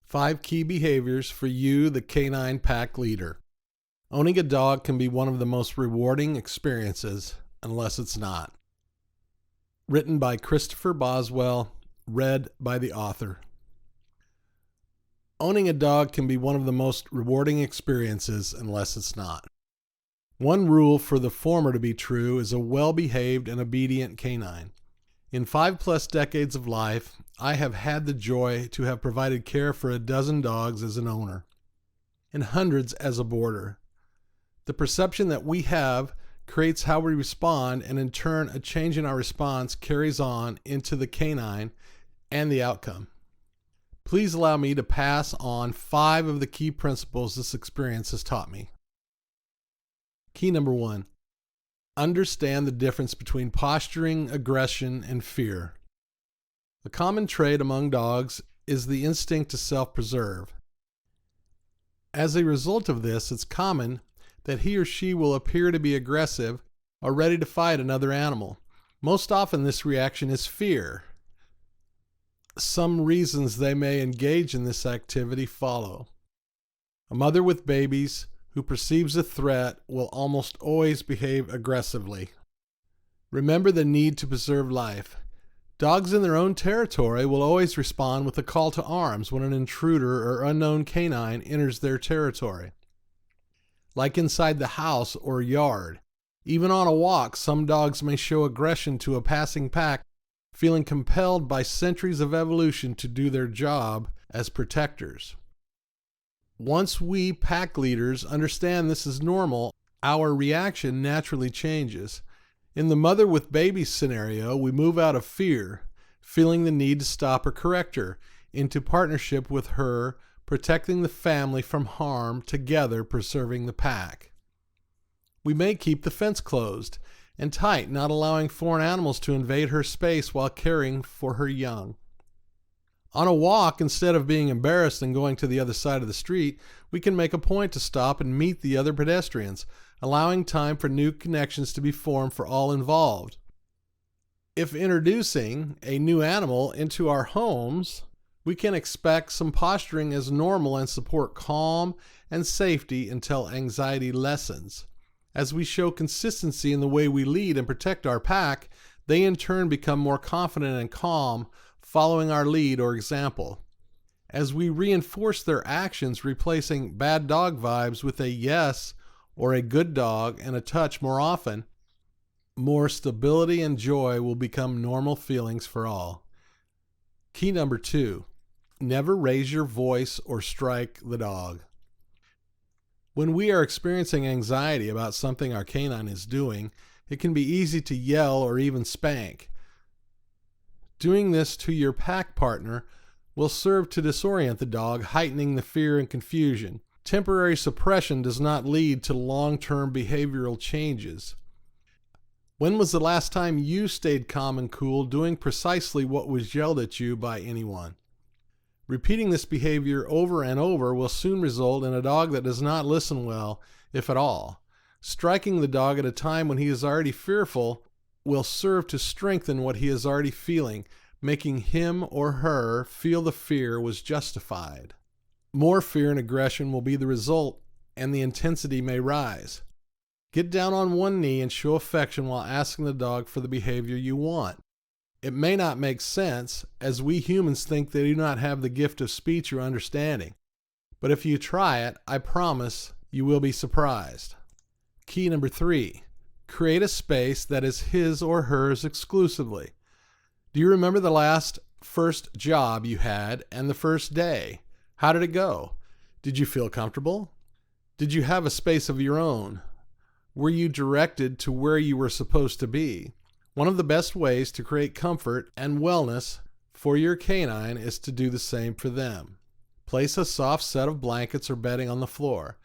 5 key behaviors for you, the canine pack leader. Owning a dog can be one of the most rewarding experiences, unless it's not. Written by Christopher Boswell, read by the author. Owning a dog can be one of the most rewarding experiences, unless it's not. One rule for the former to be true is a well-behaved and obedient canine. In 5+ decades of life, I have had the joy to have provided care for a dozen dogs as an owner, and hundreds as a boarder. The perception that we have creates how we respond, and in turn, a change in our response carries on into the canine and the outcome. Please allow me to pass on 5 of the key principles this experience has taught me. Key number 1. Understand the difference between posturing, aggression, and fear. A common trait among dogs is the instinct to self-preserve. As a result of this, it's common that he or she will appear to be aggressive or ready to fight another animal. Most often this reaction is fear. Some reasons they may engage in this activity follow. A mother with babies who perceives a threat will almost always behave aggressively. Remember the need to preserve life. Dogs in their own territory will always respond with a call to arms when an intruder or unknown canine enters their territory. Like inside the house or yard, even on a walk, some dogs may show aggression to a passing pack, feeling compelled by centuries of evolution to do their job as protectors. Once we pack leaders understand this is normal, our reaction naturally changes. In the mother with baby scenario, we move out of fear, feeling the need to stop or correct her, into partnership with her, protecting the family from harm, together preserving the pack. We may keep the fence closed and tight, not allowing foreign animals to invade her space while caring for her young. On a walk, instead of being embarrassed and going to the other side of the street, we can make a point to stop and meet the other pedestrians, allowing time for new connections to be formed for all involved. If introducing a new animal into our homes, we can expect some posturing as normal and support calm and safety until anxiety lessens. As we show consistency in the way we lead and protect our pack, they in turn become more confident and calm, following our lead or example. As we reinforce their actions, replacing bad dog vibes with a yes or a good dog and a touch more often, more stability and joy will become normal feelings for all. Key number 2, never raise your voice or strike the dog. When we are experiencing anxiety about something our canine is doing, it can be easy to yell or even spank. Doing this to your pack partner will serve to disorient the dog, heightening the fear and confusion. Temporary suppression does not lead to long-term behavioral changes. When was the last time you stayed calm and cool, doing precisely what was yelled at you by anyone? Repeating this behavior over and over will soon result in a dog that does not listen well, if at all. Striking the dog at a time when he is already fearful will serve to strengthen what he is already feeling, making him or her feel the fear was justified. More fear and aggression will be the result, and the intensity may rise. Get down on one knee and show affection while asking the dog for the behavior you want. It may not make sense, as we humans think they do not have the gift of speech or understanding. But if you try it, I promise you will be surprised. Key number 3. Create a space that is his or hers exclusively. Do you remember the first job you had and the first day? How did it go? Did you feel comfortable? Did you have a space of your own? Were you directed to where you were supposed to be? One of the best ways to create comfort and wellness for your canine is to do the same for them. Place a soft set of blankets or bedding on the floor.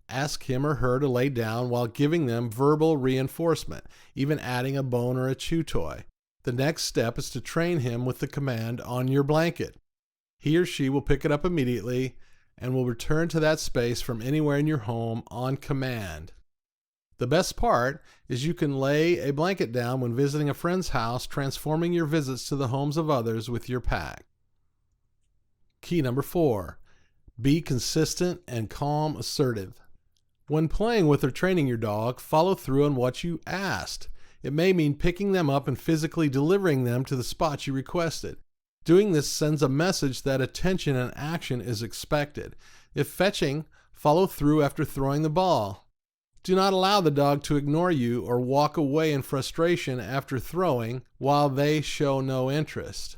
Ask him or her to lay down while giving them verbal reinforcement, even adding a bone or a chew toy. The next step is to train him with the command on your blanket. He or she will pick it up immediately and will return to that space from anywhere in your home on command. The best part is you can lay a blanket down when visiting a friend's house, transforming your visits to the homes of others with your pack. Key number 4. Be consistent and calm, assertive. When playing with or training your dog, follow through on what you asked. It may mean picking them up and physically delivering them to the spot you requested. Doing this sends a message that attention and action is expected. If fetching, follow through after throwing the ball. Do not allow the dog to ignore you or walk away in frustration after throwing while they show no interest.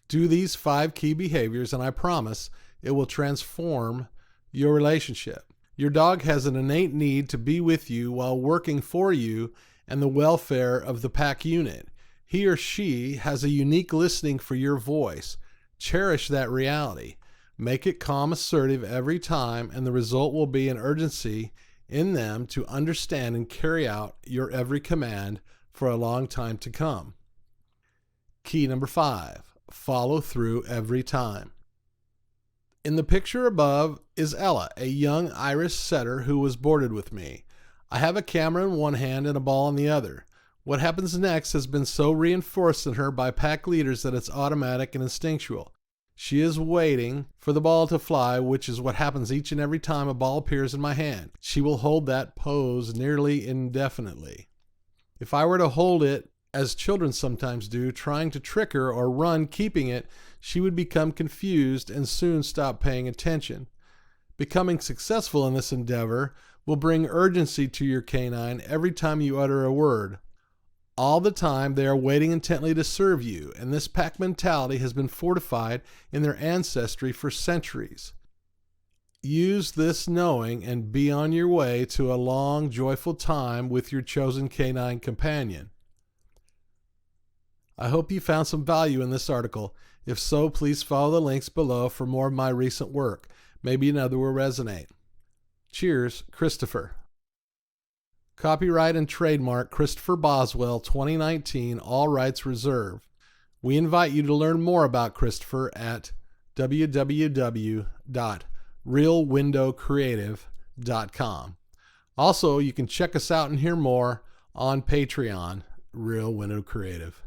Do these 5 key behaviors and I promise it will transform your relationship. Your dog has an innate need to be with you while working for you and the welfare of the pack unit. He or she has a unique listening for your voice. Cherish that reality. Make it calm, assertive every time, and the result will be an urgency in them to understand and carry out your every command for a long time to come. Key number 5, follow through every time. In the picture above is Ella, a young Irish setter who was boarded with me. I have a camera in one hand and a ball in the other. What happens next has been so reinforced in her by pack leaders that it's automatic and instinctual. She is waiting for the ball to fly, which is what happens each and every time a ball appears in my hand. She will hold that pose nearly indefinitely. If I were to hold it, as children sometimes do, trying to trick her or run keeping it, she would become confused and soon stop paying attention. Becoming successful in this endeavor will bring urgency to your canine every time you utter a word. All the time they are waiting intently to serve you, and this pack mentality has been fortified in their ancestry for centuries. Use this knowing and be on your way to a long, joyful time with your chosen canine companion. I hope you found some value in this article. If so, please follow the links below for more of my recent work. Maybe another will resonate. Cheers, Christopher. Copyright and trademark Christopher Boswell 2019, all rights reserved. We invite you to learn more about Christopher at www.realwindowcreative.com. Also, you can check us out and hear more on Patreon, Real Window Creative.